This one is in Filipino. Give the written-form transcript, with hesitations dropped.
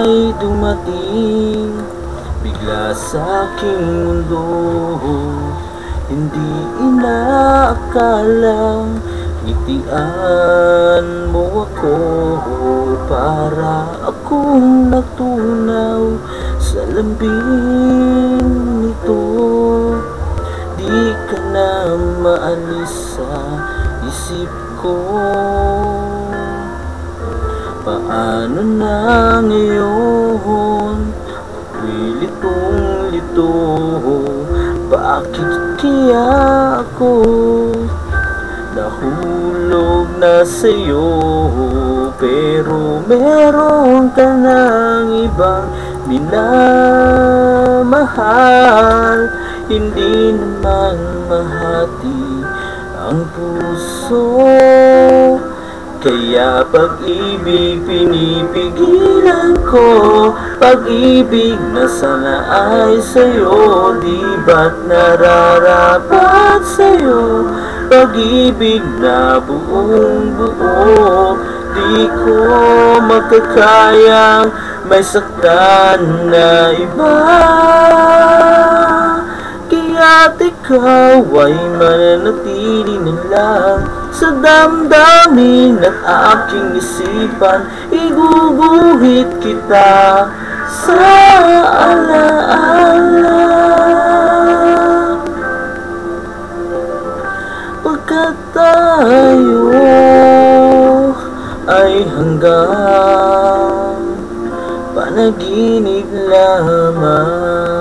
may dumating bigla sa aking mundo. Hindi inaakalang ngitian mo ako para akong natunaw sa lambing nito. Di ka na maalis sa isip ko. Paano na ngayon? Ako'y litong-lito. Bakit kaya ako nahulog na sa'yo? Pero meron ka ng ibang minamahal. Hindi naman mahati ang puso, kaya pag-ibig pinipigilan ko. Pag-ibig na sana ay sa'yo, di ba't nararapat sa'yo? Pag-ibig na buong buo, di ko makakayang may saktan na iba. Kaya't ikaw ay mananatili na lang sa damdamin at aking isipan. Iguguhit kita sa alaala. Pagkat tayo ay hanggang panaginip lamang.